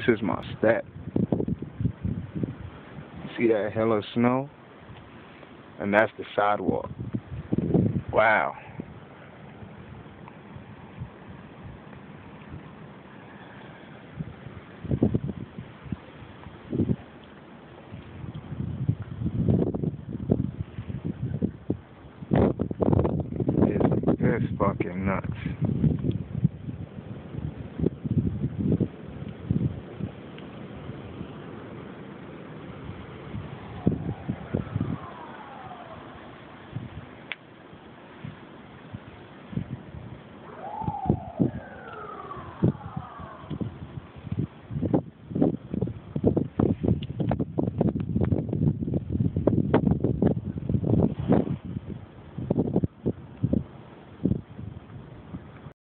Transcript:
This is my step. See that hill of snow? And that's the sidewalk. Wow. It's fucking nuts.